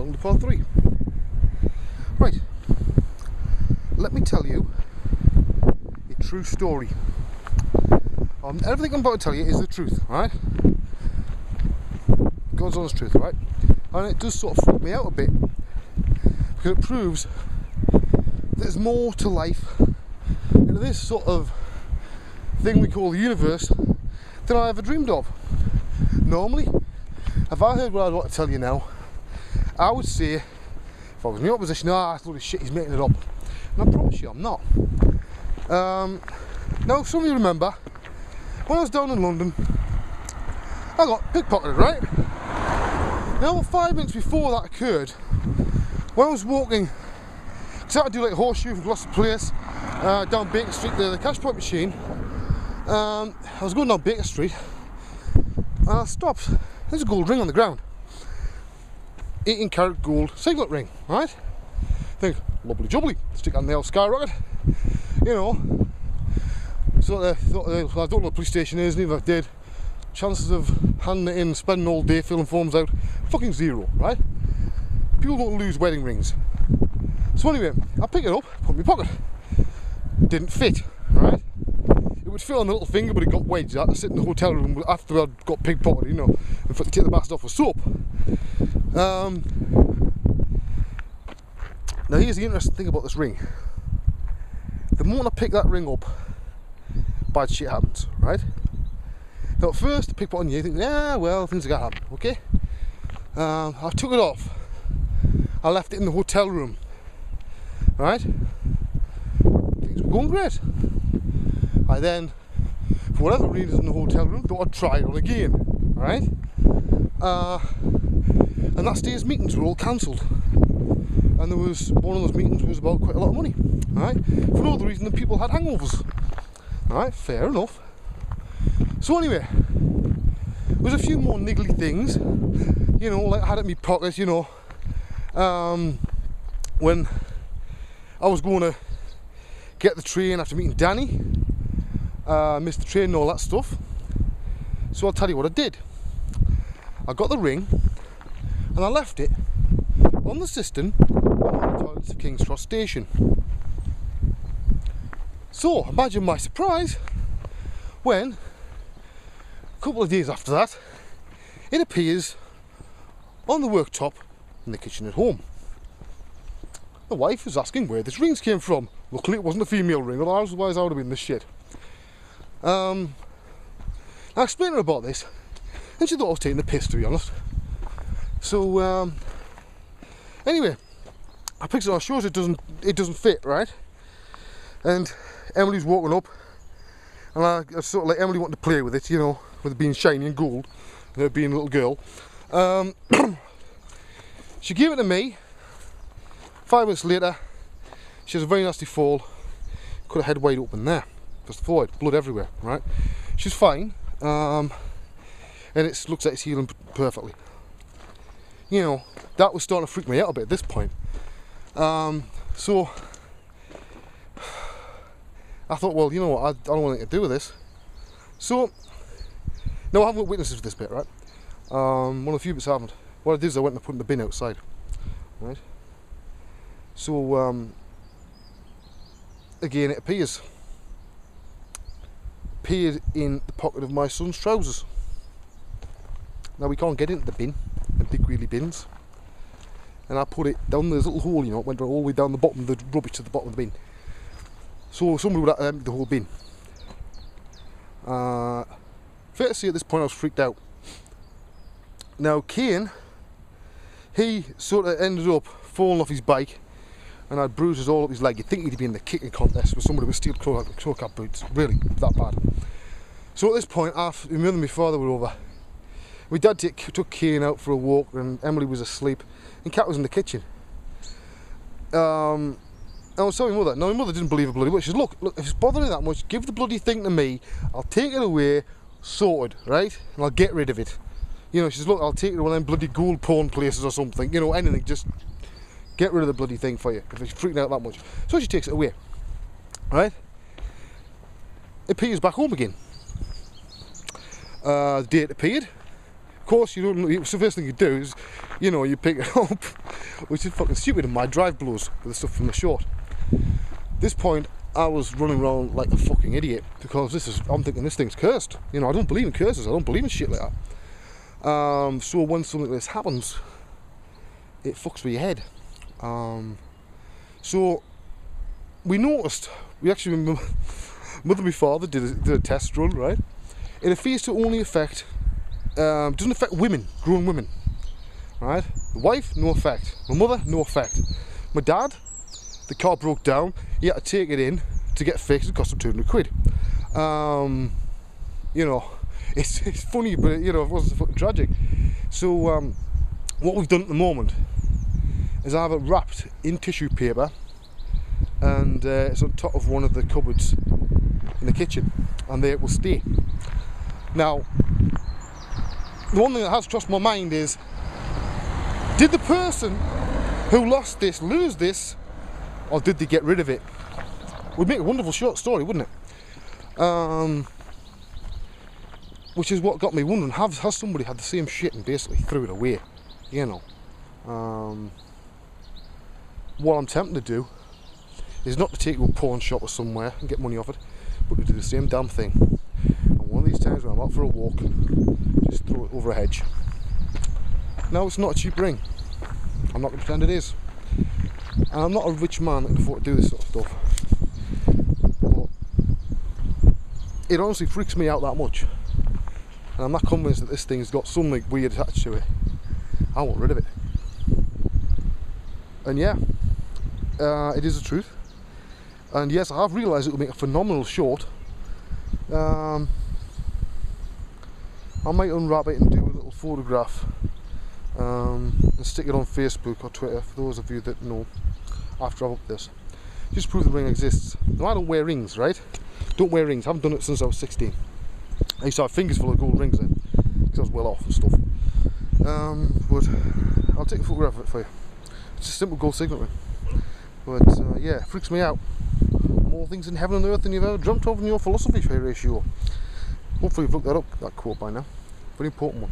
welcome to part 3. Right, let me tell you a true story. Everything I'm about to tell you is the truth, right? God's honest truth, right? And it does sort of freak me out a bit because it proves there's more to life in this sort of thing we call the universe than I ever dreamed of. Normally, if I heard what I'd want to tell you now, I would say, if I was in your position, that's a load of shit, he's making it up. And I promise you, I'm not. Now, some of you remember, when I was down in London, I got pickpocketed, right? Now, 5 minutes before that occurred, when I was walking, because I had to do like a horseshoe from Gloucester Place, down Baker Street to the cash point machine, I was going down Baker Street, and I stopped. There's a gold ring on the ground. 18 carat gold signet ring, right? Think, lovely jubbly, stick that in the old skyrocket, you know. So I thought, I don't know what the police station is, neither I did. Chances of handing it in, spending all day filling forms out, fucking zero, right? People don't lose wedding rings. So anyway, I pick it up, put it in my pocket. Didn't fit, right? It would fit on the little finger, but it got wedged. I had to sit in the hotel room after I'd got pickpocketed, you know, and to take the bastard off with soap. Now here's the interesting thing about this ring. The moment I pick that ring up, bad shit happens, right? Now at first, pickpocketing you think, yeah, well, things are gonna happen, okay? I took it off. I left it in the hotel room, right? Things were going great. I then, for whatever reason in the hotel room, thought I'd try it on again, right? And that day's meetings were all cancelled. And there was, one of those meetings was about quite a lot of money, right? For no other reason than people had hangovers. Right, fair enough. So anyway, there was a few more niggly things, you know, like I had it in my pocket, you know, when I was going to get the train after meeting Danny, missed the train and all that stuff. So I'll tell you what I did. I got the ring and I left it on the cistern in one of the toilets of King's Cross Station. So imagine my surprise when, a couple of days after that, it appears on the worktop in the kitchen at home. The wife was asking where this rings came from. Luckily it wasn't a female ring, otherwise I would have been in this shit. I explained to her about this, and she thought I was taking the piss, to be honest. So anyway, I picked it up, shows it doesn't fit, right? And Emily's walking up, and I sort of like Emily wanting to play with it, you know, with it being shiny and gold, and her being a little girl. She gave it to me. 5 minutes later, she has a very nasty fall. Cut her head wide open there, just void, blood everywhere, right? She's fine, and it looks like it's healing perfectly. You know, that was starting to freak me out a bit at this point. So I thought, well, you know what, I don't want anything to do with this. So, no, I haven't got witnesses for this bit, right? One of the few bits I haven't. What I did is I went and put it in the bin outside, right? So, again, it appeared in the pocket of my son's trousers. Now we can't get into the bin, the big wheelie bins. And I put it down this little hole, you know, it went all the way down the bottom of the rubbish to the bottom of the bin. So somebody would have to empty the whole bin. Fair to say at this point I was freaked out. Now Kane, he sort of ended up falling off his bike and had bruises all up his leg. You'd think he'd be in the kicking contest with somebody with steel toe cap boots, really, that bad. So at this point, my mother and my father were over. My dad took Kane out for a walk and Emily was asleep and Kat was in the kitchen. I was telling my mother, now my mother didn't believe a bloody word. She said, look, if it's bothering you that much, give the bloody thing to me, I'll take it away, sorted, right? And I'll get rid of it. You know, she says, look, I'll take it to one of them bloody gold pawn places or something, you know, anything, just get rid of the bloody thing for you, if it's freaking out that much. So she takes it away, right? It appears back home again. The day it appeared, course, you don't. So the first thing you do is, you know, you pick it up, which is fucking stupid. And my drive blows with the stuff from the short. This point, I was running around like a fucking idiot because I'm thinking this thing's cursed. You know, I don't believe in curses. I don't believe in shit like that. So when something like this happens, it fucks with your head. So we noticed. We actually, mother and my father did a test run, right? It appears to only affect. Doesn't affect women, grown women, right? The wife, no effect. My mother, no effect. My dad, the car broke down. He had to take it in to get fixed. It cost him 200 quid. You know, it's funny, but you know, it wasn't fucking tragic. So what we've done at the moment is I have it wrapped in tissue paper, and it's on top of one of the cupboards in the kitchen, and there it will stay. Now, the one thing that has crossed my mind is, did the person who lost this lose this, or did they get rid of it? Would make a wonderful short story, wouldn't it? Which is what got me wondering, has somebody had the same shit and basically threw it away? You know. What I'm tempted to do is not to take it to a pawn shop or somewhere and get money off it, but to do the same damn thing. And one of these times when I'm out for a walk, just throw it over a hedge. Now, it's not a cheap ring. I'm not going to pretend it is. And I'm not a rich man that can afford to do this sort of stuff. But it honestly freaks me out that much. And I'm not convinced that this thing's got something weird attached to it. I want rid of it. And yeah, it is the truth. And yes, I have realised it would make a phenomenal short. I might unwrap it and do a little photograph and stick it on Facebook or Twitter for those of you that know after I've upped this. Just prove the ring exists. Now, I don't wear rings, right? Don't wear rings. I haven't done it since I was 16. I used to have fingers full of gold rings then because I was well off and stuff. But I'll take a photograph of it for you. It's a simple gold signet ring. But yeah, it freaks me out. More things in heaven and earth than you've ever dreamt of in your philosophy ratio. Hopefully you've looked that up, that quote by now. Very important one.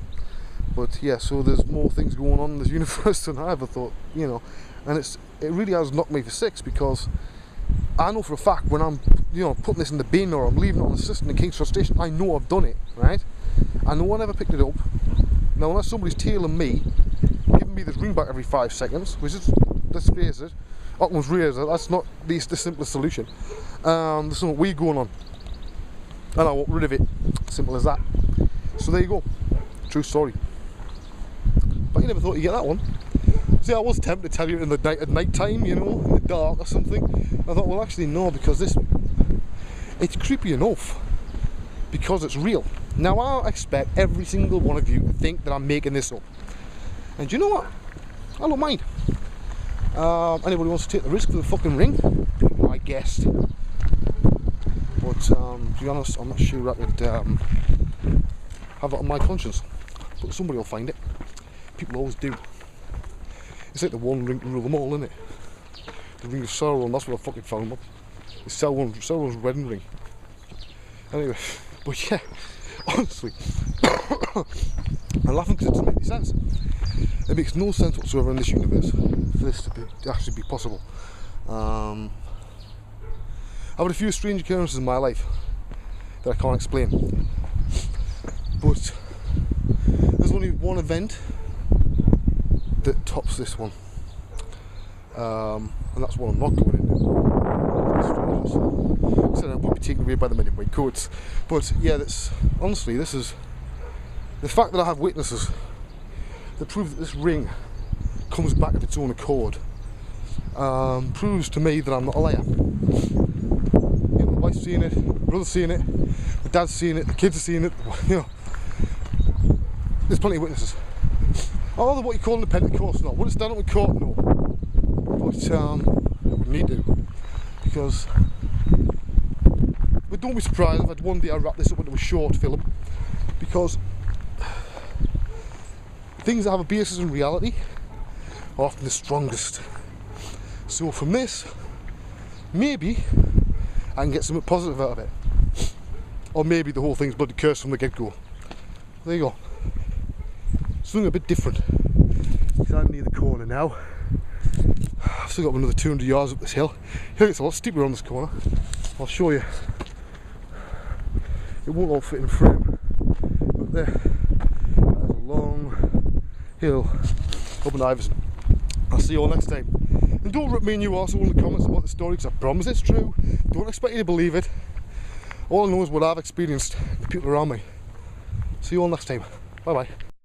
But yeah, so there's more things going on in this universe than I ever thought, you know. And it really has knocked me for six, because I know for a fact when I'm, you know, putting this in the bin or I'm leaving it on the system in King's Cross Station, I know I've done it, right? And no one ever picked it up. Now, unless somebody's tailing me, giving me this ring back every 5 seconds, which is, let's face it, Occam's razor, that's not the simplest solution. There's something weird going on, and I want rid of it. Simple as that. So there you go. True story. But you never thought you'd get that one. See, I was tempted to tell you in the night, at night time, you know, in the dark or something. I thought, well, actually no, because it's creepy enough because it's real. Now, I expect every single one of you to think that I'm making this up, and you know what? I don't mind. Anybody wants to take the risk for the fucking ring? Be my guest. But to be honest, I'm not sure I could have it on my conscience. But somebody will find it. People always do. It's like the one ring to rule them all, isn't it? The ring of Sauron, that's what I fucking found up. It's Sauron's wedding ring. Anyway, but yeah, honestly, I'm laughing because it doesn't make any sense. It makes no sense whatsoever in this universe for this to actually be possible. I've had a few strange occurrences in my life that I can't explain, but there's only one event that tops this one, and that's one I'm not going into. So I won't be taken away by the midway coats, but yeah, honestly, this is the fact that I have witnesses that prove that this ring comes back of its own accord. Proves to me that I'm not a liar. You know, my wife's seen it, my brother's seen it, my dad's seen it, the kids are seeing it. You know, there's plenty of witnesses. Although what you call independent, of course not. Would it stand up in court? No. But I would need to, because. But don't be surprised if one day I wrap this up into a short film, because things that have a basis in reality are often the strongest. So from this, maybe I can get something positive out of it. Or maybe the whole thing's bloody cursed from the get-go. There you go. something a bit different. Because I'm near the corner now. I've still got another 200 yards up this hill. Here it's a lot steeper on this corner. I'll show you. It won't all fit in frame. But there, that is a long hill up in Iverson. I'll see you all next time. And don't rip me and you also in the comments about the story, because I promise it's true. Don't expect you to believe it. All I know is what I've experienced, the people around me. See you all next time. Bye bye.